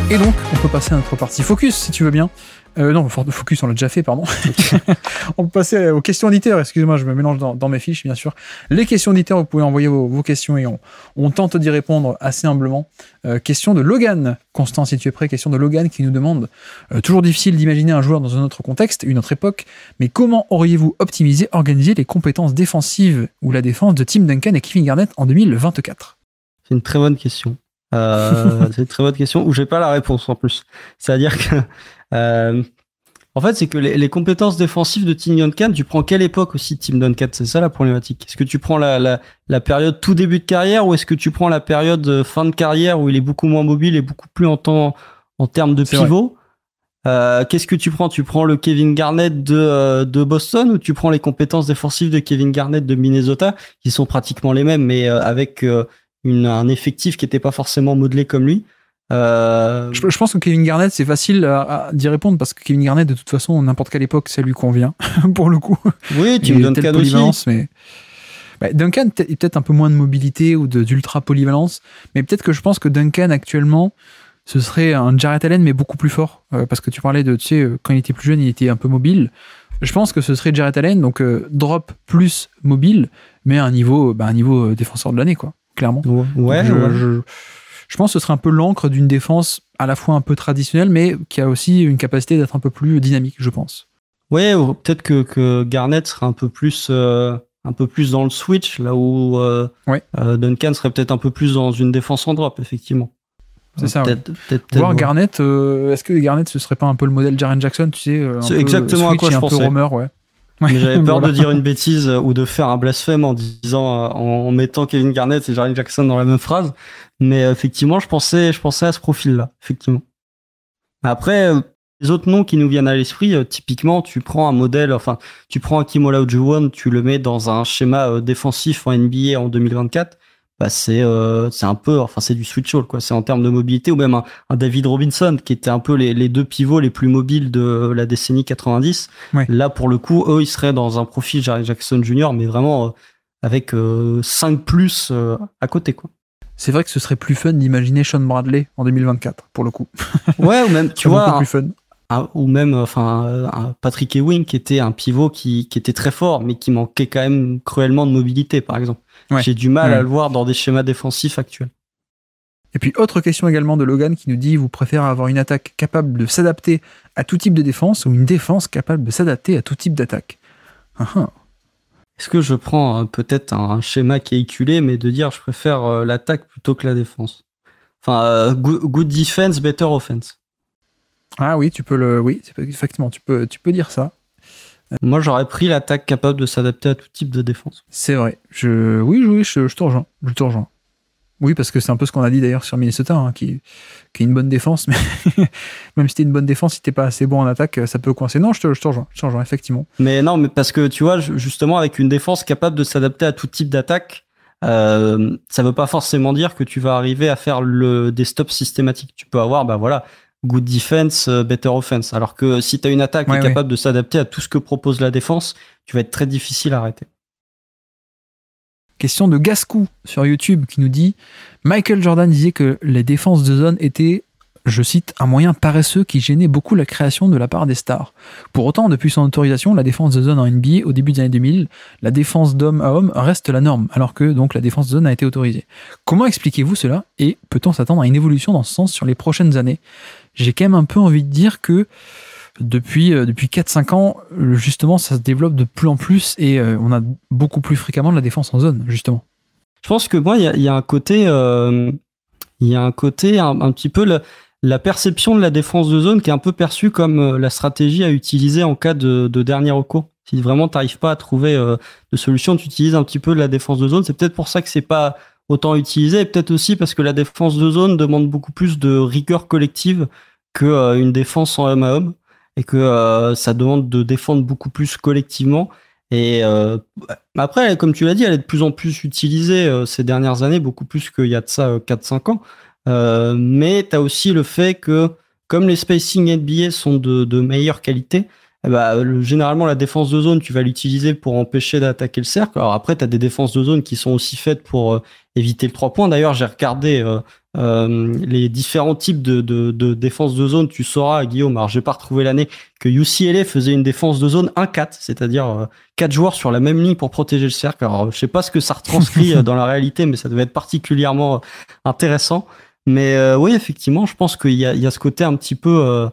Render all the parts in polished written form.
Et donc, on peut passer à notre partie focus, si tu veux bien. Non, focus, on l'a déjà fait, pardon. On peut passer aux questions auditeurs. Excusez-moi, je me mélange dans mes fiches, bien sûr. Les questions auditeurs, vous pouvez envoyer vos questions et on tente d'y répondre assez humblement. Question de Logan. Constant, si tu es prêt, question de Logan qui nous demande toujours difficile d'imaginer un joueur dans un autre contexte, une autre époque, mais comment auriez-vous optimisé, organisé les compétences défensives ou la défense de Tim Duncan et Kevin Garnett en 2024 ? C'est une très bonne question. C'est une très bonne question où j'ai pas la réponse en plus. C'est-à-dire que en fait, c'est que les compétences défensives de Tim Duncan, tu prends quelle époque aussi Tim Duncan? C'est ça la problématique. Est-ce que tu prends la période tout début de carrière ou est-ce que tu prends la période fin de carrière où il est beaucoup moins mobile et beaucoup plus en termes de pivot? Qu'est-ce que tu prends? Tu prends le Kevin Garnett de Boston ou tu prends les compétences défensives de Kevin Garnett de Minnesota qui sont pratiquement les mêmes mais avec un effectif qui n'était pas forcément modelé comme lui. Je pense que Kevin Garnett, c'est facile d'y répondre parce que Kevin Garnett, de toute façon, n'importe quelle époque, ça lui convient, pour le coup. Oui, Tim Duncan aussi. Mais... Duncan, peut-être un peu moins de mobilité ou d'ultra polyvalence, mais peut-être que je pense que Duncan, actuellement, ce serait un Jarrett Allen, mais beaucoup plus fort. Parce que tu parlais de, tu sais, quand il était plus jeune, il était un peu mobile. Je pense que ce serait Jarrett Allen, donc drop plus mobile, mais un niveau défenseur de l'année, quoi. Clairement. Ouais. Je pense que ce serait un peu l'encre d'une défense à la fois un peu traditionnelle, mais qui a aussi une capacité d'être un peu plus dynamique, je pense. Ouais, peut-être que Garnett serait un peu plus dans le switch, là où Duncan serait peut-être un peu plus dans une défense en drop, effectivement. C'est ça. Voir Garnett, est-ce que Garnett ce serait pas un peu le modèle Jaren Jackson, tu sais, c'est exactement à quoi je pensais. Un peu Romer, ouais. Mais j'avais peur de dire une bêtise ou de faire un blasphème en disant en mettant Kevin Garnett et Jaren Jackson dans la même phrase. Mais effectivement, je pensais à ce profil-là, effectivement. Après, les autres noms qui nous viennent à l'esprit, typiquement, tu prends un modèle, tu prends Hakeem Olajuwon, tu le mets dans un schéma défensif en NBA en 2024. Bah c'est un peu, c'est du switch all, quoi. C'est en termes de mobilité, ou même un David Robinson qui était un peu les deux pivots les plus mobiles de la décennie 90. Ouais. Là, pour le coup, eux, ils seraient dans un profil Jaren Jackson Jr., mais vraiment avec 5+ à côté, quoi. C'est vrai que ce serait plus fun d'imaginer Sean Bradley en 2024, pour le coup. Ouais, ou même, tu vois, plus fun. Ou même un Patrick Ewing qui était un pivot qui était très fort, mais qui manquait quand même cruellement de mobilité, par exemple. Ouais. J'ai du mal à le voir dans des schémas défensifs actuels. Et puis, autre question également de Logan qui nous dit: vous préférez avoir une attaque capable de s'adapter à tout type de défense ou une défense capable de s'adapter à tout type d'attaque? Est-ce que je prends peut-être un schéma qui est éculé, mais de dire je préfère l'attaque plutôt que la défense? Good defense, better offense. Ah oui, effectivement, tu peux dire ça. Moi, j'aurais pris l'attaque capable de s'adapter à tout type de défense. C'est vrai. Je te rejoins. Oui, parce que c'est un peu ce qu'on a dit d'ailleurs sur Minnesota, qui est une bonne défense, mais même si t'es une bonne défense, si t'es pas assez bon en attaque, ça peut coincer. Non, je te rejoins, effectivement. Mais non, mais parce que tu vois, justement, avec une défense capable de s'adapter à tout type d'attaque, ça veut pas forcément dire que tu vas arriver à faire des stops systématiques. Tu peux avoir, good defense, better offense. Alors que si tu as une attaque qui est capable de s'adapter à tout ce que propose la défense, tu vas être très difficile à arrêter. Question de Gascou sur YouTube qui nous dit: Michael Jordan disait que les défenses de zone étaient, je cite, un moyen paresseux qui gênait beaucoup la création de la part des stars. Pour autant, depuis son autorisation, la défense de zone en NBA au début des années 2000, la défense d'homme à homme reste la norme, alors que donc la défense de zone a été autorisée. Comment expliquez-vous cela et peut-on s'attendre à une évolution dans ce sens sur les prochaines années? J'ai quand même un peu envie de dire que depuis 4-5 ans, justement, ça se développe de plus en plus et on a beaucoup plus fréquemment de la défense en zone, justement. Je pense que moi, il y a un côté, un petit peu la perception de la défense de zone qui est un peu perçue comme la stratégie à utiliser en cas de dernier recours. Si vraiment tu n'arrives pas à trouver de solution, tu utilises un petit peu de la défense de zone. C'est peut-être pour ça que c'est pas autant utilisé, et peut-être aussi parce que la défense de zone demande beaucoup plus de rigueur collective que une défense en homme à homme, et que ça demande de défendre beaucoup plus collectivement. Et après, comme tu l'as dit, elle est de plus en plus utilisée ces dernières années, beaucoup plus qu'il y a de ça 4-5 ans. Mais tu as aussi le fait que, comme les spacing NBA sont de meilleure qualité, généralement la défense de zone, tu vas l'utiliser pour empêcher d'attaquer le cercle. Alors après, tu as des défenses de zone qui sont aussi faites pour éviter le 3 points. D'ailleurs, j'ai regardé les différents types de défense de zone, tu sauras, Guillaume, alors j'ai pas retrouvé l'année, que UCLA faisait une défense de zone 1-4, c'est-à-dire 4 joueurs sur la même ligne pour protéger le cercle. Alors je sais pas ce que ça retranscrit dans la réalité, mais ça devait être particulièrement intéressant. Mais oui, effectivement, je pense qu'il y a ce côté un petit peu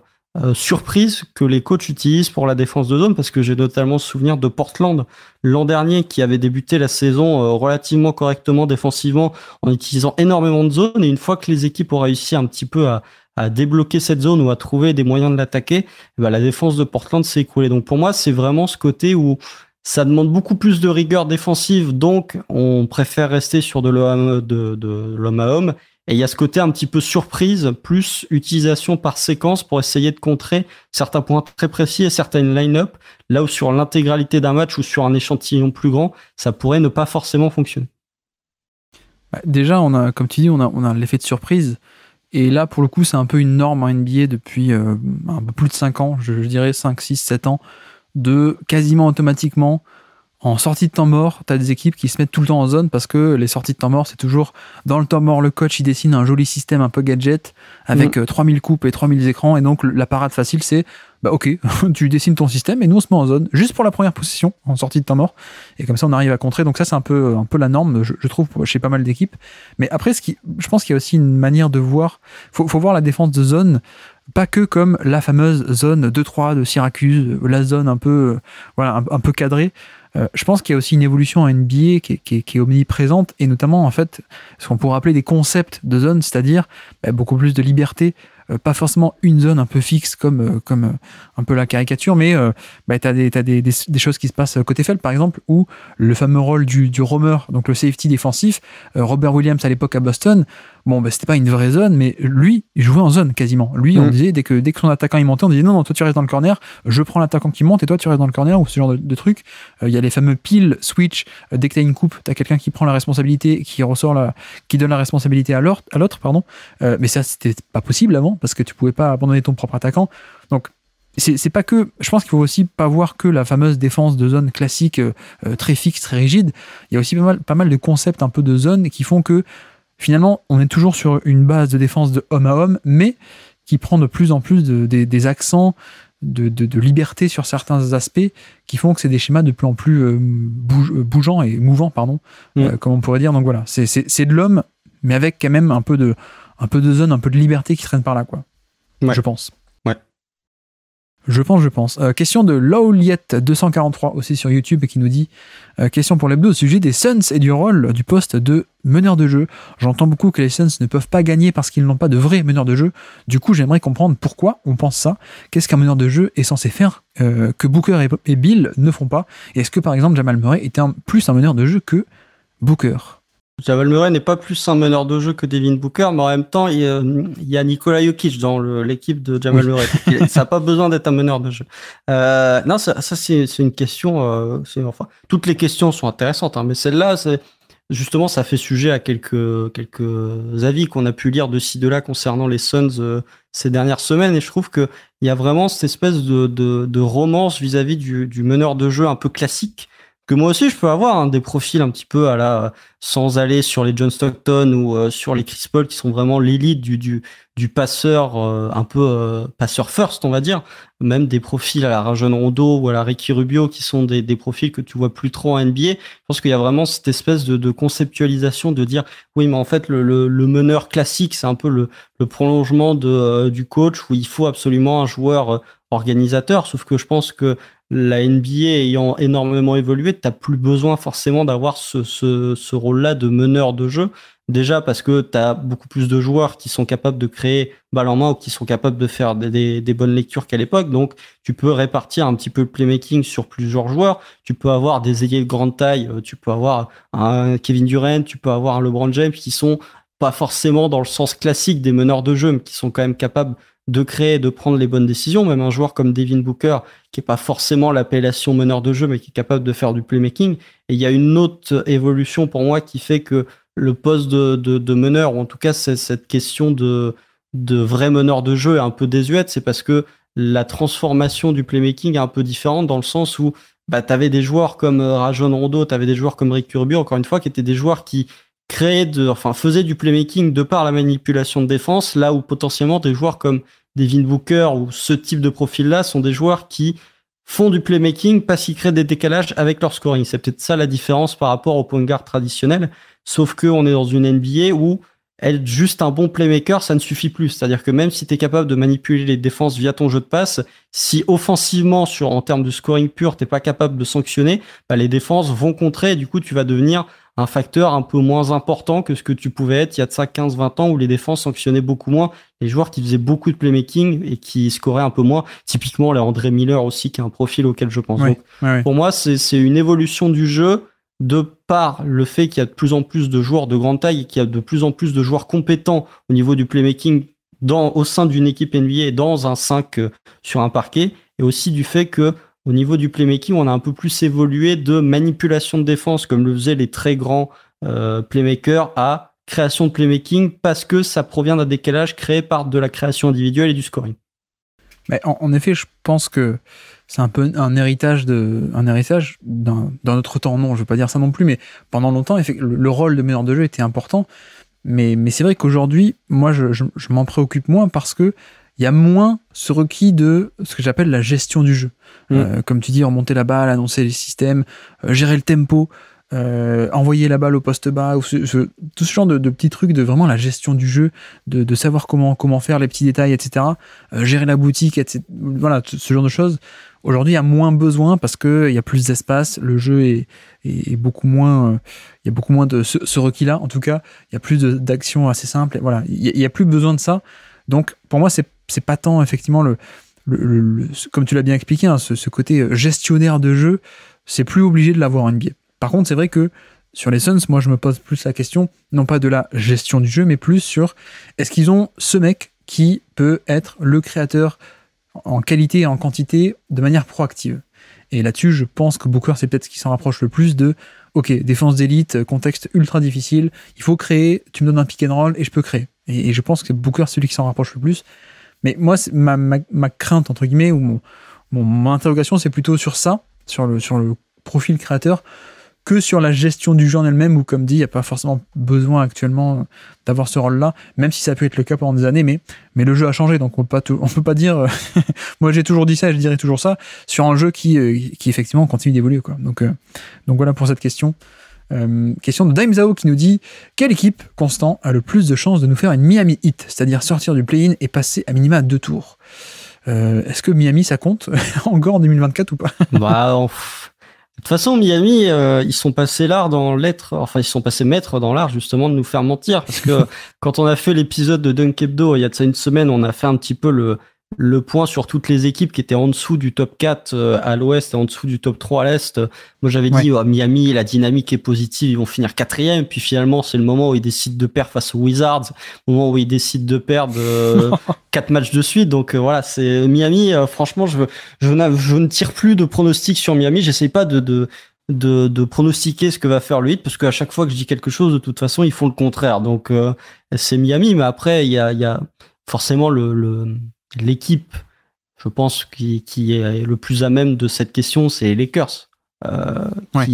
surprise que les coachs utilisent pour la défense de zone, parce que j'ai notamment souvenir de Portland l'an dernier qui avait débuté la saison relativement correctement défensivement en utilisant énormément de zones, et une fois que les équipes ont réussi un petit peu à débloquer cette zone ou à trouver des moyens de l'attaquer, la défense de Portland s'est écroulée. Donc pour moi, c'est vraiment ce côté où ça demande beaucoup plus de rigueur défensive, donc on préfère rester sur de l'homme à homme. Et il y a ce côté un petit peu surprise, plus utilisation par séquence pour essayer de contrer certains points très précis et certaines line-up, là où sur l'intégralité d'un match ou sur un échantillon plus grand, ça pourrait ne pas forcément fonctionner. Déjà, comme tu dis, on a l'effet de surprise. Et là, pour le coup, c'est un peu une norme en NBA depuis un peu plus de 5 ans, je dirais 5, 6, 7 ans, de quasiment automatiquement, en sortie de temps mort, tu as des équipes qui se mettent tout le temps en zone, parce que les sorties de temps mort, c'est toujours dans le temps mort, le coach il dessine un joli système un peu gadget avec 3000 coupes et 3000 écrans, et donc la parade facile c'est ok, tu dessines ton système et nous on se met en zone juste pour la première possession en sortie de temps mort, et comme ça on arrive à contrer. Donc ça c'est un peu la norme, je trouve, chez pas mal d'équipes. Mais après, je pense qu'il y a aussi une manière de voir, faut voir la défense de zone pas que comme la fameuse zone 2-3 de Syracuse, la zone un peu un peu cadrée. Je pense qu'il y a aussi une évolution en NBA qui est omniprésente, et notamment en fait ce qu'on pourrait appeler des concepts de zone, c'est-à-dire beaucoup plus de liberté, pas forcément une zone un peu fixe comme un peu la caricature, mais t'as des choses qui se passent côté faible, par exemple, où le fameux rôle du roamer, donc le safety défensif, Robert Williams à l'époque à Boston, c'était pas une vraie zone, mais lui il jouait en zone quasiment. Lui on disait dès que son attaquant il montait, on disait non toi tu restes dans le corner, je prends l'attaquant qui monte et toi tu restes dans le corner, ou ce genre de truc. Il y a les fameux peel switch, dès que t'as une coupe t'as quelqu'un qui prend la responsabilité, qui donne la responsabilité à l'autre, pardon. Mais ça c'était pas possible avant, parce que tu pouvais pas abandonner ton propre attaquant. Donc c'est pas que, je pense qu'il faut aussi pas voir que la fameuse défense de zone classique, très fixe, très rigide. Il y a aussi pas mal de concepts un peu de zone qui font que finalement on est toujours sur une base de défense de homme à homme, mais qui prend de plus en plus des accents de liberté sur certains aspects, qui font que c'est des schémas de plus en plus bougeants et mouvants, comme on pourrait dire. Donc voilà, c'est de l'homme, mais avec quand même un peu de zone, un peu de liberté qui traîne par là, quoi. Ouais. Je pense. Je pense. Question de Lowliet243 aussi sur YouTube, qui nous dit question pour l'hebdo au sujet des Suns et du rôle du poste de meneur de jeu. J'entends beaucoup que les Suns ne peuvent pas gagner parce qu'ils n'ont pas de vrai meneur de jeu. Du coup, j'aimerais comprendre pourquoi on pense ça. Qu'est-ce qu'un meneur de jeu est censé faire que Booker et Bill ne font pas? Et est-ce que par exemple Jamal Murray était plus un meneur de jeu que Booker? Jamal Murray n'est pas plus un meneur de jeu que Devin Booker, mais en même temps, il y a Nikola Jokic dans l'équipe de Jamal Murray. Ça n'a pas besoin d'être un meneur de jeu. Non, ça c'est une question. Toutes les questions sont intéressantes, mais celle-là, justement, ça fait sujet à quelques avis qu'on a pu lire de ci de là concernant les Suns ces dernières semaines, et je trouve que il y a vraiment cette espèce de romance vis-à-vis du meneur de jeu un peu classique, que moi aussi je peux avoir, des profils un petit peu sans aller sur les John Stockton ou sur les Chris Paul, qui sont vraiment l'élite du passeur, un peu passeur first, on va dire. Même des profils à la Rajon Rondo ou à la Ricky Rubio, qui sont des profils que tu vois plus trop en NBA. Je pense qu'il y a vraiment cette espèce de conceptualisation de dire oui, mais en fait le meneur classique, c'est un peu le prolongement du coach, où il faut absolument un joueur organisateur. Sauf que je pense que la NBA ayant énormément évolué, t'as plus besoin forcément d'avoir ce rôle-là de meneur de jeu. Déjà parce que t'as beaucoup plus de joueurs qui sont capables de créer balle en main, ou qui sont capables de faire des bonnes lectures qu'à l'époque. Donc tu peux répartir un petit peu le playmaking sur plusieurs joueurs. Tu peux avoir des ailiers de grande taille, tu peux avoir un Kevin Durant, tu peux avoir un LeBron James, qui sont pas forcément dans le sens classique des meneurs de jeu, mais qui sont quand même capables de créer, de prendre les bonnes décisions. Même un joueur comme Devin Booker, qui est pas forcément l'appellation meneur de jeu, mais qui est capable de faire du playmaking. Et il y a une autre évolution pour moi qui fait que le poste de meneur, ou en tout cas c'est cette question de vrai meneur de jeu, est un peu désuète. C'est parce que la transformation du playmaking est un peu différente, dans le sens où t'avais des joueurs comme Rajon Rondo, t'avais des joueurs comme Ricky Rubio, encore une fois, qui étaient des joueurs qui faisait du playmaking de par la manipulation de défense, là où potentiellement des joueurs comme Devin Booker ou ce type de profil-là sont des joueurs qui font du playmaking parce qu'ils créent des décalages avec leur scoring. C'est peut-être ça la différence par rapport au point guard traditionnel, sauf qu'on est dans une NBA où être juste un bon playmaker, ça ne suffit plus. C'est-à-dire que même si tu es capable de manipuler les défenses via ton jeu de passe, si offensivement, en termes de scoring pur, t'es pas capable de sanctionner, bah, les défenses vont contrer et du coup, tu vas devenir un facteur un peu moins important que ce que tu pouvais être il y a de ça 15-20 ans où les défenses sanctionnaient beaucoup moins les joueurs qui faisaient beaucoup de playmaking et qui scoraient un peu moins. Typiquement, les André Miller aussi, qui est un profil auquel je pense. Ouais, Donc, pour moi, c'est une évolution du jeu de par le fait qu'il y a de plus en plus de joueurs de grande taille et qu'il y a de plus en plus de joueurs compétents au niveau du playmaking au sein d'une équipe NBA et dans un 5 sur un parquet, et aussi du fait que au niveau du playmaking, on a un peu plus évolué de manipulation de défense, comme le faisaient les très grands playmakers, à création de playmaking, parce que ça provient d'un décalage créé par de la création individuelle et du scoring. Mais en effet, je pense que c'est un peu un héritage d'un autre temps. Non, je veux pas dire ça non plus, mais pendant longtemps, le rôle de meneur de jeu était important. Mais c'est vrai qu'aujourd'hui, moi, je m'en préoccupe moins parce que il y a moins ce requis de ce que j'appelle la gestion du jeu. Comme tu dis, remonter la balle, annoncer les systèmes, gérer le tempo, envoyer la balle au poste bas, tout ce genre de petits trucs, de vraiment la gestion du jeu, de savoir comment faire les petits détails, etc. Gérer la boutique, etc. Voilà, ce genre de choses. Aujourd'hui, il y a moins besoin parce qu'il y a plus d'espace, le jeu est beaucoup moins... il y a beaucoup moins de ce requis-là, en tout cas. Il y a plus d'actions assez simples. Voilà, il y a plus besoin de ça. Donc, pour moi, c'est pas tant, effectivement, comme tu l'as bien expliqué, hein, ce côté gestionnaire de jeu, c'est plus obligé de l'avoir en NBA. Par contre, c'est vrai que sur les Suns, moi, je me pose plus la question, non pas de la gestion du jeu, mais plus sur est-ce qu'ils ont ce mec qui peut être le créateur en qualité et en quantité de manière proactive. Et là-dessus, je pense que Booker, c'est peut-être ce qui s'en rapproche le plus de ok, défense d'élite, contexte ultra difficile, il faut créer, tu me donnes un pick and roll et je peux créer. Et je pense que Booker, c'est celui qui s'en rapproche le plus. Mais moi, ma crainte, entre guillemets, ou mon interrogation, c'est plutôt sur ça, sur le profil créateur, que sur la gestion du jeu en elle-même, où, comme dit, il n'y a pas forcément besoin actuellement d'avoir ce rôle-là, même si ça peut être le cas pendant des années, mais le jeu a changé, donc on peut pas dire... moi, j'ai toujours dit ça et je dirais toujours ça, sur un jeu qui effectivement continue d'évoluer, quoi. Donc voilà pour cette question. Question de Dime Zhao qui nous dit « Quelle équipe, Constant, a le plus de chances de nous faire une Miami Heat, c'est-à-dire sortir du play-in et passer à minima à 2 tours ?» Est-ce que Miami, ça compte encore en 2024 ou pas? De toute façon, Miami, ils sont passés ils sont passés maîtres dans l'art justement de nous faire mentir, parce que quand on a fait l'épisode de Dunk Hebdo il y a de ça une semaine, on a fait un petit peu le point sur toutes les équipes qui étaient en dessous du top 4 à l'ouest et en dessous du top 3 à l'est. Moi, j'avais dit, Miami, la dynamique est positive, ils vont finir 4e. Puis finalement, c'est le moment où ils décident de perdre face aux Wizards, le moment où ils décident de perdre 4 matchs de suite. Donc voilà, c'est Miami. Franchement, je ne tire plus de pronostics sur Miami. J'essaye pas de pronostiquer ce que va faire le Heat, parce qu'à chaque fois que je dis quelque chose, de toute façon, ils font le contraire. Donc c'est Miami, mais après, il y a forcément l'équipe, je pense, qui est le plus à même de cette question, c'est les Lakers. Ce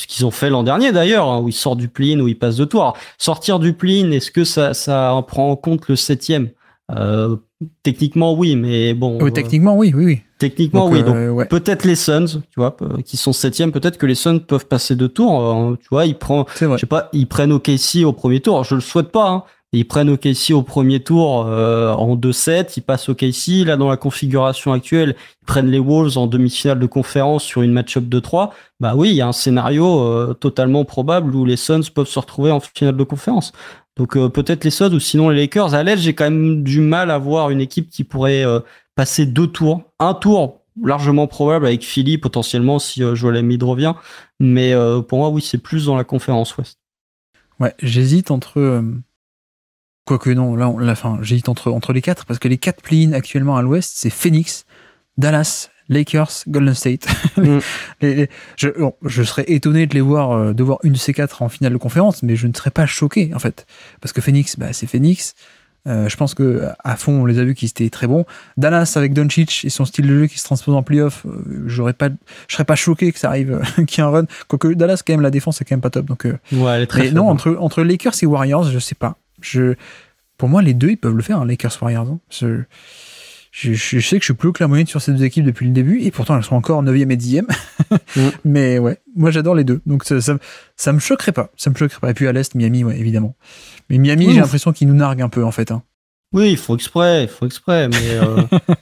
qu'ils ont fait l'an dernier d'ailleurs, hein, où ils sortent du play-in, où ils passent de tour. Alors, sortir du play-in, est-ce que ça en prend en compte le 7e? Techniquement oui, mais bon. Techniquement oui. Techniquement donc, oui. Donc peut-être les Suns, tu vois, qui sont 7e, peut-être que les Suns peuvent passer de tour. Tu vois, ils prennent OKC au premier tour. Je le souhaite pas, hein. Ils prennent OKC au premier tour en 2-7, ils passent OKC. Là, dans la configuration actuelle, ils prennent les Wolves en demi-finale de conférence sur une match-up de 3. Bah oui, il y a un scénario totalement probable où les Suns peuvent se retrouver en finale de conférence. Donc peut-être les Suns ou sinon les Lakers. À l'Est, j'ai quand même du mal à voir une équipe qui pourrait passer 2 tours. Un tour largement probable avec Philly potentiellement si Joel Embiid revient. Mais pour moi, oui, c'est plus dans la conférence Ouest. Ouais, j'hésite entre... Quoique non, là, j'hésite entre les 4, parce que les 4 play-in actuellement à l'Ouest, c'est Phoenix, Dallas, Lakers, Golden State. Je serais étonné de voir une de ces 4 en finale de conférence, mais je ne serais pas choqué, en fait. Parce que Phoenix, c'est Phoenix. Je pense que à fond, on les a vus qu'ils étaient très bons. Dallas avec Doncic et son style de jeu qui se transpose en playoff, je serais pas choqué que ça arrive, qu'il y ait un run. Quoique Dallas, quand même, la défense est quand même pas top. Donc, ouais, elle est très mais non, entre Lakers et Warriors, je sais pas. Pour moi, les deux, ils peuvent le faire, hein, Lakers-Warriors. Hein. Je sais que je suis plus haut que la moyenne sur ces deux équipes depuis le début, et pourtant elles sont encore 9e et 10e. Mais ouais, moi j'adore les deux. Donc ça me choquerait pas. Ça me choquerait pas. Et puis à l'Est, Miami, ouais, évidemment. Mais Miami, j'ai l'impression qu'ils nous narguent un peu, en fait. Hein. Oui, il faut exprès. Mais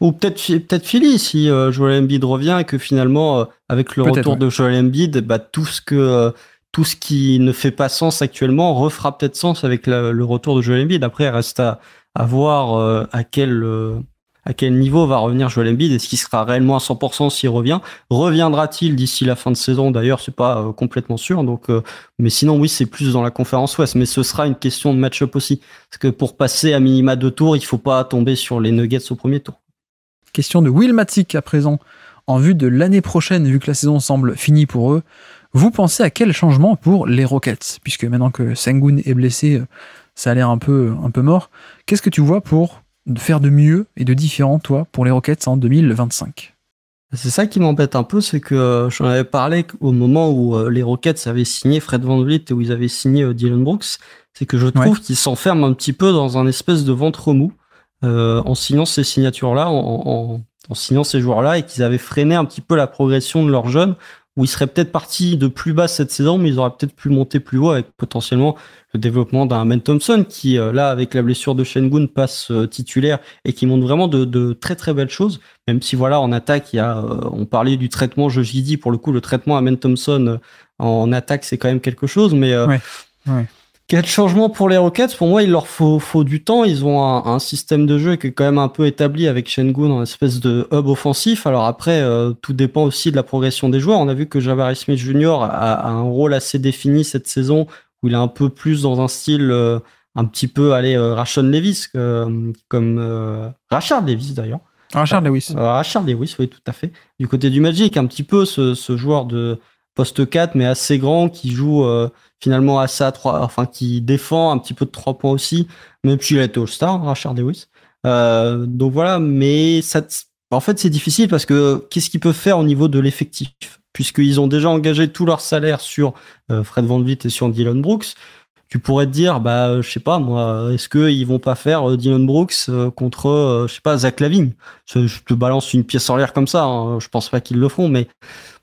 ou peut-être Philly, si Joel Embiid revient et que finalement, avec le retour de Joel Embiid, bah, tout ce qui ne fait pas sens actuellement refera peut-être sens avec le retour de Joel Embiid. Après, il reste à voir à quel niveau va revenir Joel Embiid. Est-ce qu'il sera réellement à 100% s'il revient? Reviendra-t-il d'ici la fin de saison? D'ailleurs, c'est pas complètement sûr. Donc, mais sinon, oui, c'est plus dans la conférence Ouest. Mais ce sera une question de match-up aussi. Parce que pour passer à minima 2 tours, il faut pas tomber sur les Nuggets au premier tour. Question de Will Matic à présent. En vue de l'année prochaine, vu que la saison semble finie pour eux, vous pensez à quel changement pour les Rockets? Puisque maintenant que Sengun est blessé, ça a l'air un peu mort. Qu'est-ce que tu vois pour faire de mieux et de différent, toi, pour les Rockets en 2025? C'est ça qui m'embête un peu, c'est que j'en avais parlé au moment où les Rockets avaient signé Fred VanVleet et où ils avaient signé Dillon Brooks, c'est que je trouve qu'ils s'enferment un petit peu dans un espèce de ventre mou en signant ces signatures-là, en signant ces joueurs-là, et qu'ils avaient freiné un petit peu la progression de leurs jeunes, où ils seraient peut-être partis de plus bas cette saison, mais ils auraient peut-être pu monter plus haut avec potentiellement le développement d'un Amen Thompson qui, là, avec la blessure de Sengun, passe titulaire et qui montre vraiment de très très belles choses. Même si, voilà, en attaque, on parlait du traitement Josh Giddey, pour le coup, le traitement Amen Thompson en attaque, c'est quand même quelque chose, mais quel changement pour les Rockets? Pour moi, il leur faut du temps. Ils ont un système de jeu qui est quand même un peu établi avec Sengun en espèce de hub offensif. Alors après, tout dépend aussi de la progression des joueurs. On a vu que Jabari Smith Jr. a un rôle assez défini cette saison où il est un peu plus dans un style un petit peu, Rashard Lewis, comme Rashard Lewis d'ailleurs. Rashard Lewis, oui, tout à fait. Du côté du Magic, un petit peu ce joueur de poste 4, mais assez grand, qui joue finalement assez à 3, enfin qui défend un petit peu de 3 points aussi, même si il a été All-Star, Rashard Lewis. Donc voilà, mais en fait c'est difficile parce que qu'est-ce qu'ils peuvent faire au niveau de l'effectif? Puisqu'ils ont déjà engagé tout leur salaire sur Fred VanVleet et sur Dillon Brooks. Tu pourrais te dire, je sais pas moi, est-ce qu'ils vont pas faire Dillon Brooks contre, je sais pas, Zach LaVine? Je te balance une pièce en l'air comme ça, hein, je pense pas qu'ils le feront, mais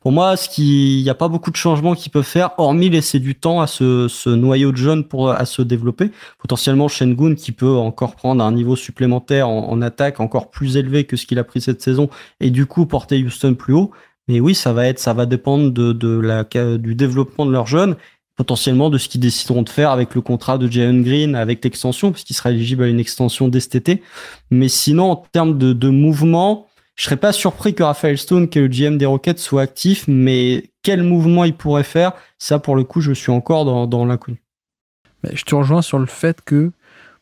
pour moi, il n'y a pas beaucoup de changements qu'ils peuvent faire, hormis laisser du temps à ce noyau de jeunes à se développer. Potentiellement, Sengun qui peut encore prendre un niveau supplémentaire en attaque encore plus élevé que ce qu'il a pris cette saison et du coup porter Houston plus haut. Mais oui, ça va dépendre du développement de leurs jeunes, potentiellement de ce qu'ils décideront de faire avec le contrat de Jalen Green, avec l'extension, parce qu'il sera éligible à une extension dès cet été. Mais sinon, en termes de mouvement, je serais pas surpris que Raphaël Stone, qui est le GM des Rockets, soit actif, mais quel mouvement il pourrait faire, ça pour le coup, je suis encore dans l'inconnu. Je te rejoins sur le fait que,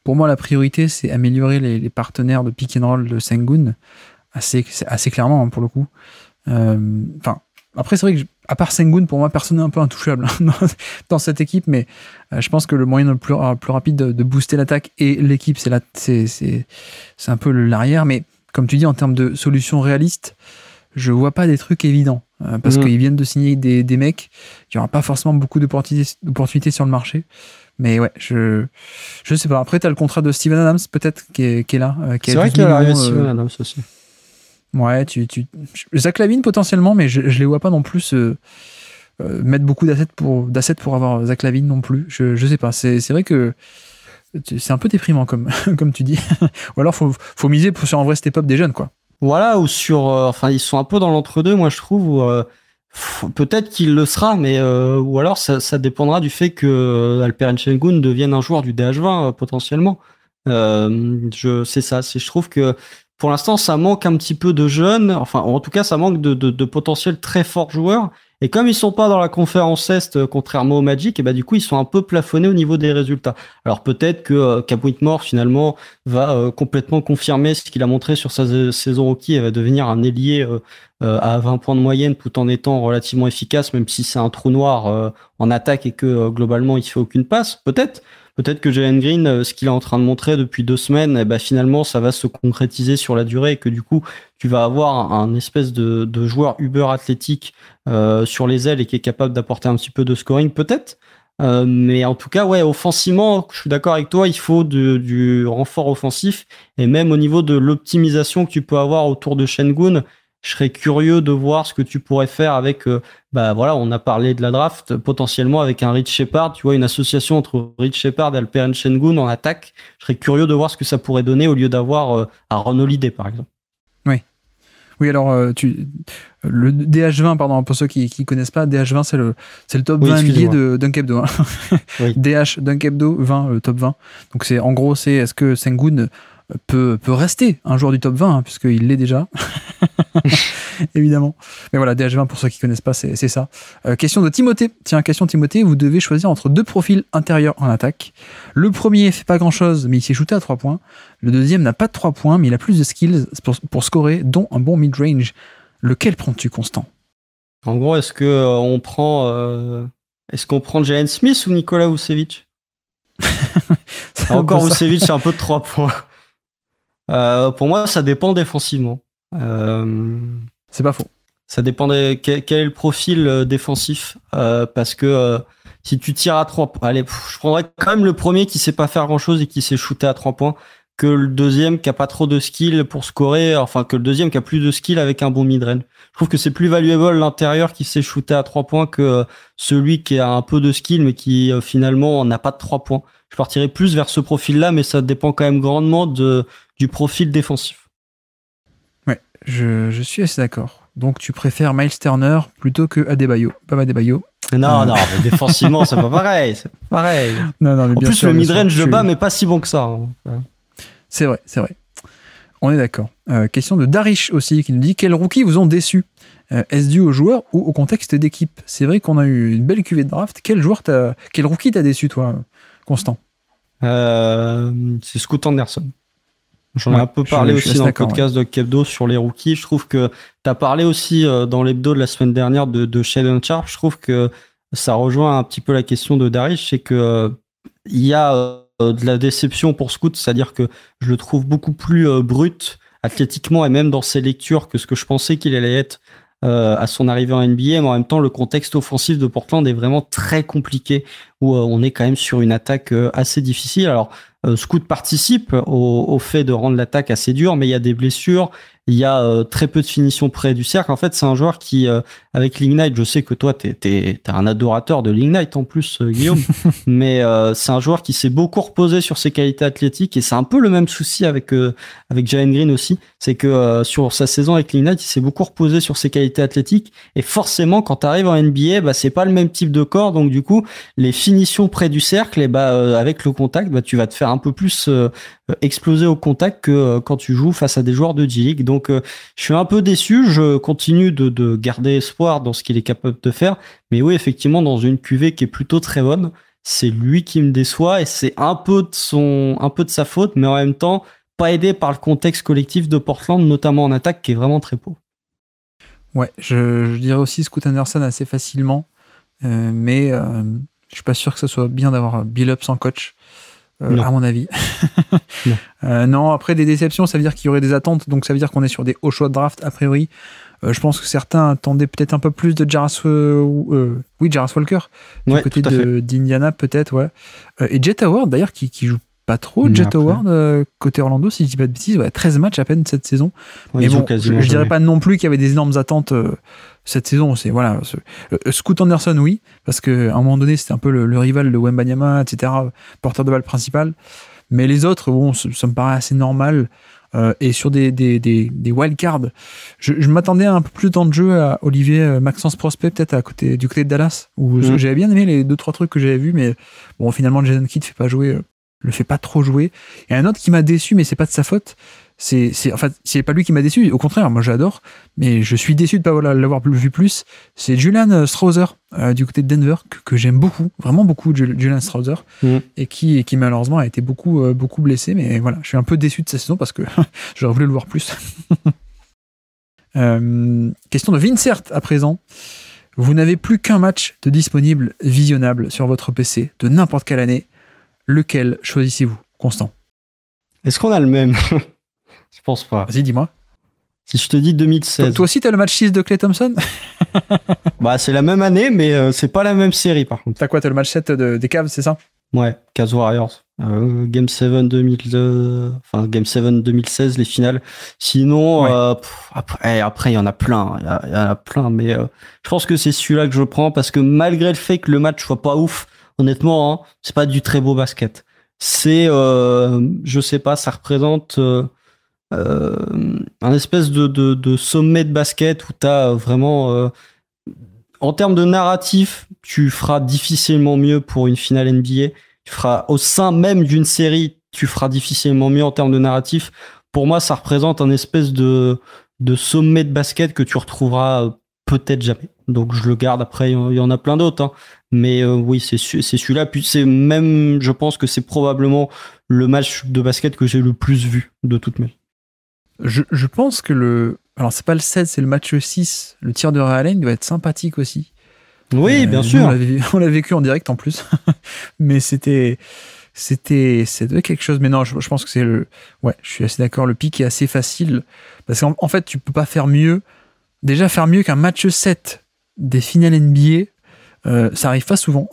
pour moi, la priorité, c'est améliorer les partenaires de pick and roll de Sengun, assez clairement, hein, pour le coup. Après, c'est vrai que, à part Sengun, pour moi, personne n'est un peu intouchable dans cette équipe, mais je pense que le moyen le plus rapide de booster l'attaque et l'équipe, c'est un peu l'arrière, mais comme tu dis, en termes de solutions réalistes, je vois pas des trucs évidents. Parce qu'ils viennent de signer des mecs, il n'y aura pas forcément beaucoup d'opportunités sur le marché. Mais ouais, je sais pas. Après, tu as le contrat de Steven Adams, peut-être, qui est là. C'est vrai qu'il y a l'arrivée de Steven Adams aussi. Ouais, Zach LaVine potentiellement, mais je les vois pas non plus mettre beaucoup d'assets pour avoir Zach LaVine non plus. Je sais pas. C'est vrai que c'est un peu déprimant comme tu dis. Ou alors faut miser sur un vrai step-up des jeunes, quoi. Voilà, ou sur ils sont un peu dans l'entre-deux, moi je trouve, où peut-être qu'il le sera, mais ou alors ça dépendra du fait que Alperen Sengun devienne un joueur du DH20 potentiellement. Je trouve que pour l'instant ça manque un petit peu de jeunes, enfin en tout cas ça manque de potentiels très forts joueurs. Et comme ils sont pas dans la conférence Est, contrairement au Magic, et du coup ils sont un peu plafonnés au niveau des résultats. Alors peut-être que Cam Whitmore finalement va complètement confirmer ce qu'il a montré sur sa saison rookie et va devenir un ailier à 20 points de moyenne tout en étant relativement efficace, même si c'est un trou noir en attaque et que globalement il fait aucune passe. Peut-être peut-être que Jalen Green, ce qu'il est en train de montrer depuis 2 semaines, eh ben, finalement, ça va se concrétiser sur la durée et que du coup, tu vas avoir un espèce de joueur uber athlétique sur les ailes et qui est capable d'apporter un petit peu de scoring, peut-être. Mais en tout cas, ouais, offensivement, je suis d'accord avec toi, il faut du renfort offensif et même au niveau de l'optimisation que tu peux avoir autour de Şengün, je serais curieux de voir ce que tu pourrais faire avec, voilà, on a parlé de la draft, potentiellement avec un Rich Shepard, tu vois, une association entre Rich Shepard et Alperen Şengün en attaque. Je serais curieux de voir ce que ça pourrait donner au lieu d'avoir Aaron Holiday, par exemple. Oui, alors, le DH20, pardon, pour ceux qui connaissent pas, DH20, c'est le top 20 NBA de Dunk Hebdo. Hein. Oui. DH, Dunk Hebdo, 20, le top 20. Donc, en gros, est-ce que Şengün peut rester un joueur du top 20, hein, puisqu'il l'est déjà. Évidemment. Mais voilà, DH20, pour ceux qui connaissent pas, c'est ça. Question de Timothée. Tiens, question de Timothée, vous devez choisir entre 2 profils intérieurs en attaque. Le premier fait pas grand-chose, mais il s'est shooté à 3 points. Le deuxième n'a pas de 3 points, mais il a plus de skills pour scorer, dont un bon mid-range. Lequel prends-tu, Constant? En gros, est-ce qu'on prend Jalen Smith ou Nikola Vucevic? Encore Vucevic, c'est un peu de 3 points. Pour moi, ça dépend défensivement. C'est pas faux. Ça dépend quel est le profil défensif. Parce que si tu tires à 3 points, allez, je prendrais quand même le premier qui sait pas faire grand-chose et qui s'est shooté à 3 points que le deuxième qui a pas trop de skill pour scorer, enfin que le deuxième qui a plus de skill avec un bon mid-range. Je trouve que c'est plus valuable l'intérieur qui s'est shooté à 3 points que celui qui a un peu de skill mais qui finalement n'a pas de 3 points. Je partirais plus vers ce profil-là, mais ça dépend quand même grandement du profil défensif. Ouais, je suis assez d'accord. Donc tu préfères Miles Turner plutôt que Adebayo. Pas Adebayo. Non, mais défensivement, c'est pas pareil. C'est pas pareil. Non, mais en bien plus, sûr, le mid-range de bas, mais pas si bon que ça. Hein. C'est vrai. On est d'accord. Question de Darish aussi, qui nous dit: quels rookies vous ont déçu? Est-ce dû aux joueurs ou au contexte d'équipe? C'est vrai qu'on a eu une belle cuvée de draft. Quel rookie t'as déçu, toi, Constant? C'est Scoot Anderson. J'en ai un peu parlé aussi dans le podcast de Kebdo sur les rookies. Je trouve que tu as parlé aussi dans l'hebdo de la semaine dernière de Shaedon Sharpe. Je trouve que ça rejoint un petit peu la question de Darish, c'est que il y a de la déception pour Scoot, c'est-à-dire que je le trouve beaucoup plus brut athlétiquement et même dans ses lectures que ce que je pensais qu'il allait être à son arrivée en NBA, mais en même temps le contexte offensif de Portland est vraiment très compliqué où on est quand même sur une attaque assez difficile. Alors Scoot participe au fait de rendre l'attaque assez dure, mais il y a des blessures, il y a très peu de finitions près du cercle. En fait, c'est un joueur qui, avec l'Ignite, je sais que toi, t'es un adorateur de l'Ignite en plus, Guillaume, mais c'est un joueur qui s'est beaucoup reposé sur ses qualités athlétiques et c'est un peu le même souci avec Jalen Green aussi. C'est que sur sa saison avec l'Ignite, il s'est beaucoup reposé sur ses qualités athlétiques et forcément, quand t'arrives en NBA, c'est pas le même type de corps, donc du coup, les finitions près du cercle, et avec le contact, tu vas te faire un peu plus exploser au contact que quand tu joues face à des joueurs de G-League. Donc je suis un peu déçu, je continue de garder espoir dans ce qu'il est capable de faire, mais oui, effectivement, dans une cuvée qui est plutôt très bonne, c'est lui qui me déçoit et c'est un peu de sa faute, mais en même temps pas aidé par le contexte collectif de Portland, notamment en attaque, qui est vraiment très pauvre. Ouais, je dirais aussi Scoot Anderson assez facilement, mais je suis pas sûr que ce soit bien d'avoir Billups en coach, à mon avis. Non, après des déceptions, ça veut dire qu'il y aurait des attentes, donc ça veut dire qu'on est sur des hauts choix de draft a priori. Je pense que certains attendaient peut-être un peu plus de Jarras Walker du côté d'Indiana peut-être, ouais. Et Jet Howard d'ailleurs qui joue pas trop, Jet Howard côté Orlando, si je dis pas de bêtises, 13 matchs à peine cette saison. Mais bon, je dirais pas non plus qu'il y avait des énormes attentes cette saison. C'est voilà, Scoot Anderson, oui, parce que à un moment donné c'était un peu le rival de Wembanyama, etc., porteur de balle principal. Mais les autres, bon, ça me paraît assez normal. Et sur des wildcards, je m'attendais à un peu plus de temps de jeu à Olivier Maxence Prospect, peut-être du côté de Dallas, où j'avais bien aimé les 2-3 trucs que j'avais vus, mais bon, finalement Jason Kidd le fait pas trop jouer. Et un autre qui m'a déçu, mais c'est pas de sa faute, c'est pas lui qui m'a déçu, au contraire, moi j'adore, mais je suis déçu de pas l'avoir vu plus, c'est Julian Strawther du côté de Denver, que j'aime beaucoup, vraiment beaucoup, Julian Strawther, et qui malheureusement a été beaucoup blessé, mais voilà, je suis un peu déçu de sa saison parce que j'aurais voulu le voir plus. Question de Vincert à présent. Vous n'avez plus qu'un match de disponible visionnable sur votre PC de n'importe quelle année. Lequel choisissez-vous, Constant? Est-ce qu'on a le même? Je pense pas. Vas-y, dis-moi. Si je te dis 2016. Toi aussi, t'as le match 6 de Klay Thompson? Bah, c'est la même année, mais c'est pas la même série, par contre. T'as quoi? T'as le match 7 des Cavs, c'est ça? Ouais, Cavs Warriors. Game 7 Game 7 2016, les finales. Sinon, Ouais. après, il y en a plein. Il y en a plein, mais je pense que c'est celui-là que je prends parce que malgré le fait que le match soit pas ouf, honnêtement, hein, c'est pas du très beau basket. C'est, je sais pas, ça représente un espèce de sommet de basket où t'as vraiment, en termes de narratif, tu feras difficilement mieux pour une finale NBA. Tu feras au sein même d'une série, tu feras difficilement mieux en termes de narratif. Pour moi, ça représente un espèce de sommet de basket que tu retrouveras peut-être jamais. Donc je le garde. Après, il y en a plein d'autres, hein. Mais oui, c'est celui-là. Puis c'est même, je pense que c'est probablement le match de basket que j'ai le plus vu de toute ma vie. Je pense que alors c'est pas le 7, c'est le match 6. Le tir de Ray Allen doit être sympathique aussi. Oui, bien Nous, sûr. on l'a vécu en direct en plus. Mais c'était quelque chose. Mais non, je pense que c'est ouais, je suis assez d'accord. Le pic est assez facile. Parce qu'en fait, tu peux pas faire mieux. Déjà, faire mieux qu'un match 7 des finales NBA, ça arrive pas souvent.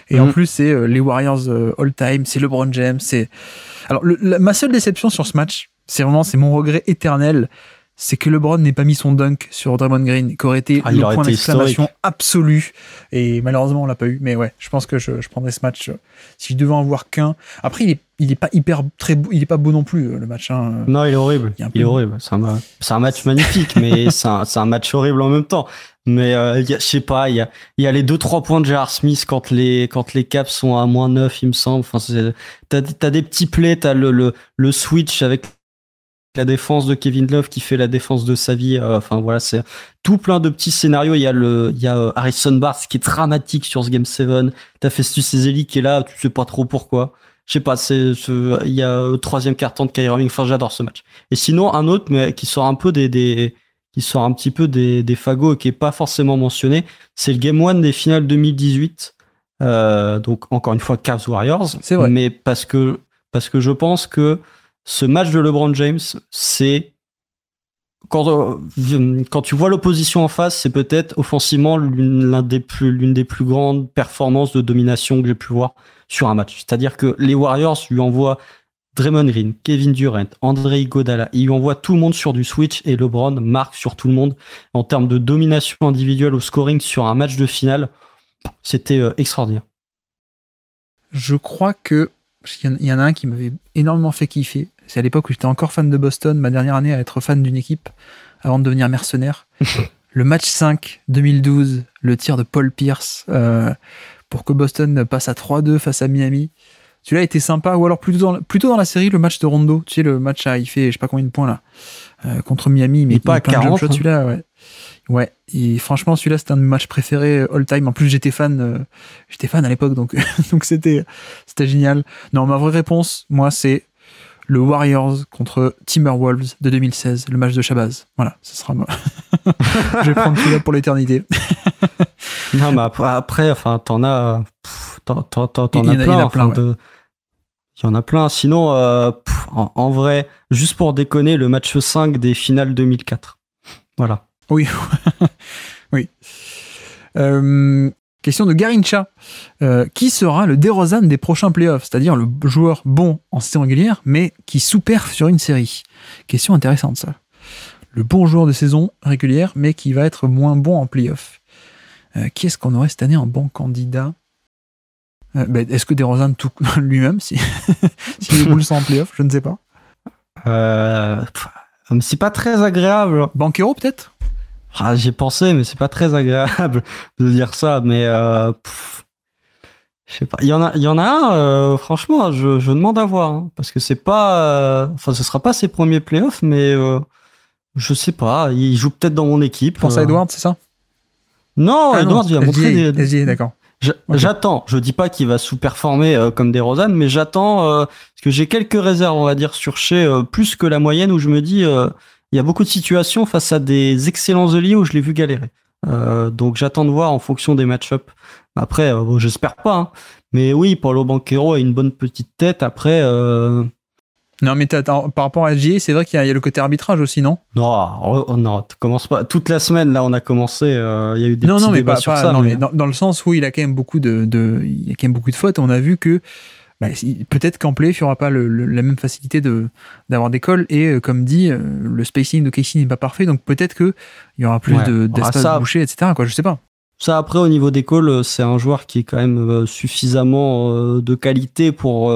Et en plus, c'est les Warriors all-time, c'est LeBron James. Alors, ma seule déception sur ce match, c'est mon regret éternel, c'est que LeBron n'ait pas mis son dunk sur Draymond Green, qui aurait été le point d'exclamation absolu. Et malheureusement, on l'a pas eu. Mais ouais, je pense que je prendrais ce match si je devais en voir qu'un. Après, il est pas il est pas beau non plus, le match. Hein. Non, il est horrible. Il est horrible. C'est un match magnifique, mais c'est un match horrible en même temps. Mais je sais pas, il y a les 2-3 points de J.R. Smith quand les Caps sont à -9, il me semble. Enfin, t'as des petits plays, t'as le switch avec la défense de Kevin Love qui fait la défense de sa vie. Enfin voilà, c'est tout plein de petits scénarios. Il y a Harrison Barnes qui est dramatique sur ce Game 7. T'as Festus Ezeli qui est là, tu sais pas trop pourquoi. Je sais pas, il y a troisième carton de Kyrie Irving. Enfin, j'adore ce match. Et sinon, un autre, mais qui sort un peu qui sort un petit peu des fagots et qui est pas forcément mentionné, c'est le Game 1 des finales 2018. Donc, encore une fois, Cavs Warriors. C'est vrai. Mais parce que je pense que ce match de LeBron James, c'est quand tu vois l'opposition en face, c'est peut-être offensivement l'une des plus grandes performances de domination que j'ai pu voir sur un match. C'est-à-dire que les Warriors lui envoient Draymond Green, Kevin Durant, André Iguodala, ils lui envoient tout le monde sur du switch et LeBron marque sur tout le monde en termes de domination individuelle au scoring sur un match de finale. C'était extraordinaire. Je crois que il y en a un qui m'avait énormément fait kiffer. C'est à l'époque où j'étais encore fan de Boston, ma dernière année à être fan d'une équipe avant de devenir mercenaire. Le match 5 2012, le tir de Paul Pierce pour que Boston passe à 3-2 face à Miami. Celui-là était sympa, ou alors plutôt dans la série, le match de Rondo. Tu sais, le match il fait je sais pas combien de points là contre Miami, mais il pas à 40. Celui-là, ouais. Ouais, et franchement, celui-là, c'était un de mes matchs préférés all-time. En plus, j'étais fan à l'époque, donc c'était génial. Non, ma vraie réponse, moi, c'est le Warriors contre Timberwolves de 2016, le match de Shabazz. Voilà, ce sera moi. Je vais prendre celui-là pour l'éternité. Non, mais après, enfin, t'en as plein. Il y en a plein. Sinon, en vrai, juste pour déconner, le match 5 des finales 2004. Voilà. Oui. Oui. Question de Garincha. Qui sera le DeRozan des prochains playoffs? C'est-à-dire le joueur bon en saison régulière, mais qui sous-perf sur une série. Question intéressante, ça. Le bon joueur de saison régulière, mais qui va être moins bon en playoff. Qui est-ce qu'on aurait cette année en bon candidat? Est-ce que DeRozan tout lui-même, si les Bulls sont en playoff? Je ne sais pas. C'est pas très agréable. Banchero, peut-être? J'ai pensé, mais c'est pas très agréable de dire ça. Mais je sais pas. Il y en a un. Franchement, je demande à voir, hein, parce que c'est pas. Enfin, ce sera pas ses premiers playoffs, mais je sais pas. Il joue peut-être dans mon équipe. Tu penses à Edwards, c'est ça? Non, Edwards, il a montré des. D'accord. J'attends. Je dis pas qu'il va sous-performer comme DeRozan, mais j'attends parce que j'ai quelques réserves, on va dire, sur Shai, plus que la moyenne, où je me dis. Il y a beaucoup de situations face à des excellents ailiers où je l'ai vu galérer. Donc j'attends de voir en fonction des match-up. Après, j'espère pas, hein. Mais oui, Paulo Banchero a une bonne petite tête. Après, Non, mais par rapport à SGA, c'est vrai qu'il y a le côté arbitrage aussi, non? non, tu commences pas. Toute la semaine, là, on a commencé, il y a eu des petits Non, mais débats sur ça. non, mais dans le sens où il a quand même beaucoup il y a quand même beaucoup de fautes. On a vu que peut-être qu'en play, il n'y aura pas la même facilité d'avoir des calls. Et comme dit, le spacing de Casey n'est pas parfait. Donc peut-être qu'il y aura plus d'espace bouché, etc. Quoi, je sais pas. Ça, après, au niveau des calls, c'est un joueur qui est quand même suffisamment de qualité pour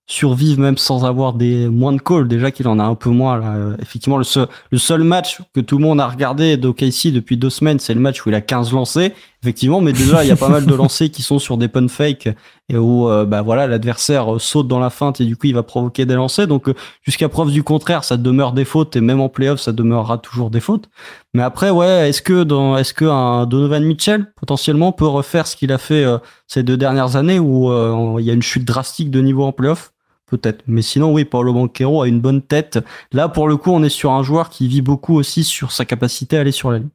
survivre même sans avoir moins de calls. Déjà qu'il en a un peu moins là. Effectivement, le seul match que tout le monde a regardé d'OKC depuis 2 semaines, c'est le match où il a 15 lancés. Effectivement, mais déjà il y a pas mal de lancers qui sont sur des pun fake et où voilà, l'adversaire saute dans la feinte et du coup il va provoquer des lancers. Donc jusqu'à preuve du contraire, ça demeure des fautes et même en playoff ça demeurera toujours des fautes. Mais après ouais, est-ce que un Donovan Mitchell potentiellement peut refaire ce qu'il a fait ces 2 dernières années où il y a une chute drastique de niveau en playoff? Peut-être. Mais sinon, oui, Paulo Banchero a une bonne tête. Là, pour le coup, on est sur un joueur qui vit beaucoup aussi sur sa capacité à aller sur la ligne.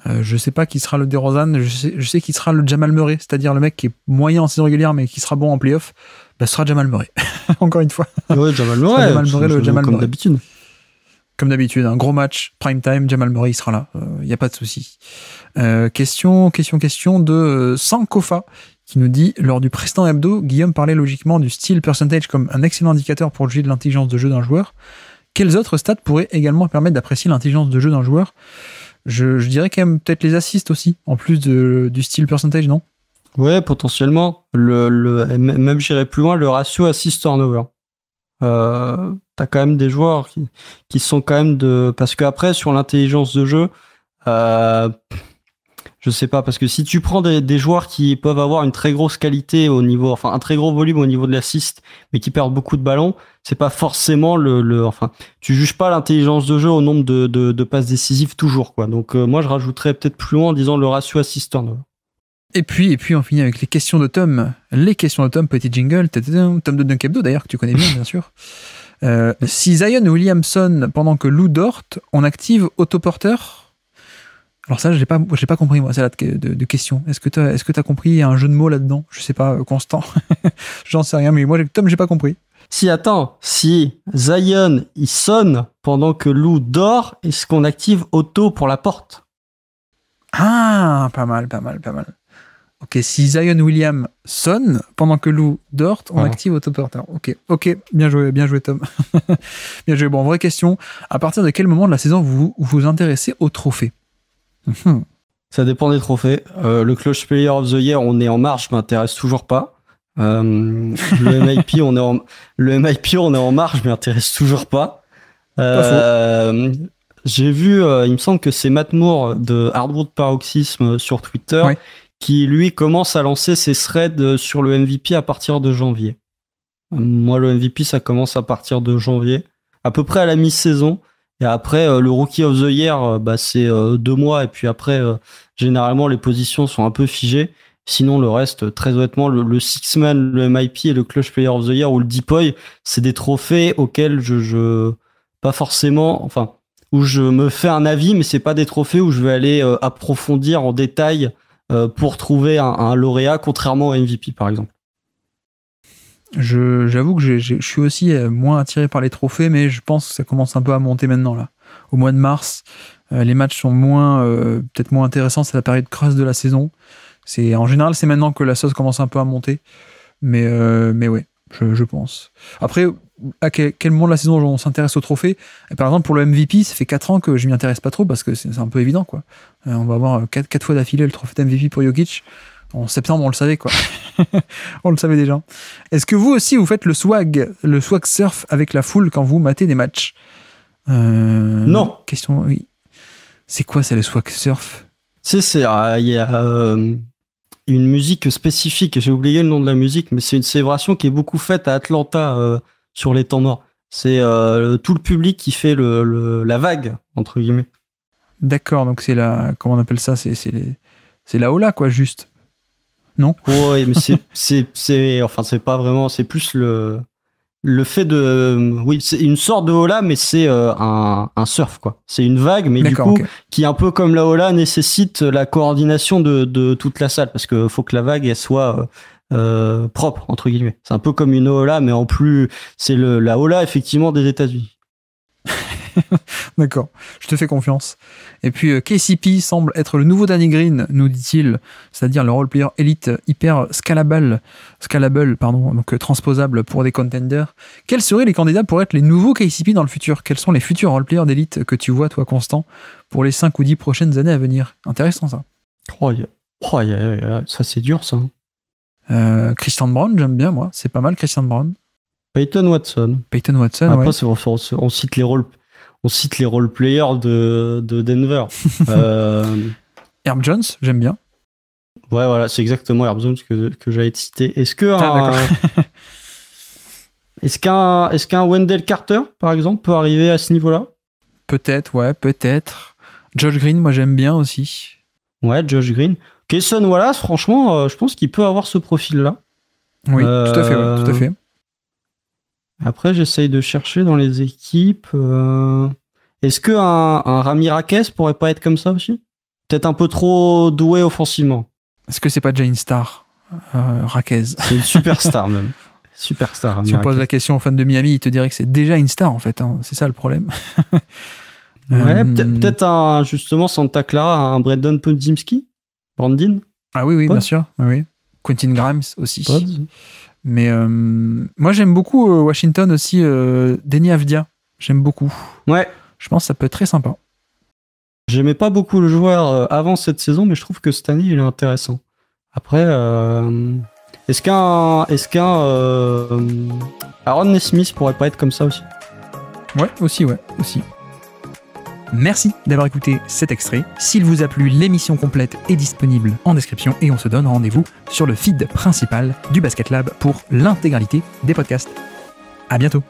Je sais pas qui sera le DeRozan. Je sais qui sera le Jamal Murray, c'est-à-dire le mec qui est moyen en saison régulière, mais qui sera bon en playoff. Ce sera Jamal Murray. Encore une fois. Ouais, Jamal Murray. Comme d'habitude. Comme d'habitude, un gros match, prime time, Jamal Murray, il sera là. Il n'y a pas de souci. Question de Sankofa, qui nous dit, lors du précédent hebdo, Guillaume parlait logiquement du steal percentage comme un excellent indicateur pour juger de l'intelligence de jeu d'un joueur. Quels autres stats pourraient également permettre d'apprécier l'intelligence de jeu d'un joueur? Je dirais quand même peut-être les assists aussi, en plus du steal percentage, non? Ouais, potentiellement. Même j'irais plus loin, le ratio assist-turnover. T'as quand même des joueurs qui sont quand même parce qu'après, sur l'intelligence de jeu, je sais pas, parce que si tu prends des joueurs qui peuvent avoir une très grosse qualité au niveau, enfin un très gros volume au niveau de l'assist, mais qui perdent beaucoup de ballons, c'est pas forcément enfin, tu juges pas l'intelligence de jeu au nombre de passes décisives toujours, quoi. Donc moi je rajouterais peut-être plus loin en disant le ratio assist-turnover. Et puis on finit avec les questions de Tom. Les questions de Tom, petit jingle, Tom de Dunkebdo d'ailleurs, que tu connais bien sûr. Si Zion Williamson, pendant que Lou Dort, on active autoporteur. Alors ça, j'ai pas compris, moi, c'est là de question. Est-ce que t'as compris, il y a un jeu de mots là-dedans? Je sais pas, Constant. J'en sais rien, mais moi, Tom, j'ai pas compris. Si Zion, il sonne pendant que Lou dort, est-ce qu'on active auto pour la porte? Ah, pas mal. Ok, si Zion Williams sonne pendant que Lou dort, on active autoporteur. Ok, bien joué Tom. Bien joué. Bon, vraie question. À partir de quel moment de la saison vous vous intéressez au trophée? Ça dépend des trophées. Le Clutch Player of the Year, on est en marge, je m'intéresse toujours pas. Le MIP, on est en marge, je m'intéresse toujours pas. J'ai vu, il me semble que c'est Matt Moore de Hardwood Paroxysme sur Twitter qui lui commence à lancer ses threads sur le MVP à partir de janvier. Moi, le MVP, ça commence à partir de janvier, à peu près à la mi-saison. Et après, le Rookie of the Year, c'est 2 mois. Et puis après, généralement, les positions sont un peu figées. Sinon, le reste, très honnêtement, le Six-Man, le MIP et le Clutch Player of the Year ou le Deepoy, c'est des trophées auxquels pas forcément, enfin, où je me fais un avis, mais c'est pas des trophées où je vais aller approfondir en détail pour trouver un lauréat, contrairement au MVP, par exemple. J'avoue que je suis aussi moins attiré par les trophées, mais je pense que ça commence un peu à monter maintenant là. Au mois de mars, les matchs sont peut-être moins intéressants, c'est la période creuse de la saison. En général, c'est maintenant que la sauce commence un peu à monter, mais ouais, je pense. Après, à quel moment de la saison on s'intéresse aux trophées? Par exemple, pour le MVP, ça fait 4 ans que je m'y intéresse pas trop parce que c'est un peu évident, quoi. On va avoir 4 fois d'affilée le trophée de MVP pour Jokic. En septembre, on le savait, quoi. On le savait déjà. Est-ce que vous aussi, vous faites le swag surf avec la foule quand vous matez des matchs? Non. Question, oui. C'est quoi, c'est le swag surf? Il y a une musique spécifique, j'ai oublié le nom de la musique, mais c'est une célébration qui est beaucoup faite à Atlanta sur les temps morts. C'est tout le public qui fait la vague, entre guillemets. D'accord, donc c'est comment on appelle ça? C'est la hola, quoi, juste. Non? Oui, mais c'est pas vraiment, c'est plus le fait de, oui, c'est une sorte de Ola, mais c'est un surf, quoi. C'est une vague, mais du coup, qui un peu comme la Ola nécessite la coordination de toute la salle, parce que faut que la vague elle soit propre entre guillemets. C'est un peu comme une Ola, mais en plus, c'est la Ola effectivement des États-Unis. D'accord, je te fais confiance. Et puis KCP semble être le nouveau Danny Green, nous dit-il, c'est-à-dire le roleplayer élite hyper scalable, donc transposable pour des contenders. Quels seraient les candidats pour être les nouveaux KCP dans le futur? Quels sont les futurs roleplayers d'élite que tu vois, toi, Constant, pour les 5 ou 10 prochaines années à venir? Intéressant, ça. Ça, c'est dur, ça. Christian Brown, j'aime bien, moi. C'est pas mal, Christian Brown. Peyton Watson. Après, ouais. On cite les roleplayers de Denver. Herb Jones, j'aime bien. Ouais, voilà, c'est exactement Herb Jones que j'allais te citer. Est-ce qu'un Wendell Carter, par exemple, peut arriver à ce niveau-là? Peut-être, ouais, peut-être. Josh Green, moi, j'aime bien aussi. Ouais, Josh Green. Cason Wallace, franchement, je pense qu'il peut avoir ce profil-là. Oui, tout à fait, ouais, tout à fait. Après, j'essaye de chercher dans les équipes. Est-ce qu'un Rami Raquez pourrait pas être comme ça aussi? Peut-être un peu trop doué offensivement. Est-ce que c'est pas déjà une star, Raquez? C'est une superstar même. Superstar. Si on pose la question aux fans de Miami, ils te diraient que c'est déjà une star en fait. Hein. C'est ça le problème. Ouais, peut-être justement Santa Clara, un Brandon Podziemski, Brandon. Ah oui, bien sûr. Oui. Quentin Grimes aussi. Mais moi j'aime beaucoup Washington aussi, Deni Avdia. J'aime beaucoup. Ouais. Je pense que ça peut être très sympa. J'aimais pas beaucoup le joueur avant cette saison, mais je trouve que cette année il est intéressant. Après, est-ce qu'un Aaron Nesmith pourrait pas être comme ça aussi? Ouais, aussi. Merci d'avoir écouté cet extrait. S'il vous a plu, l'émission complète est disponible en description et on se donne rendez-vous sur le feed principal du Basket Lab pour l'intégralité des podcasts. À bientôt.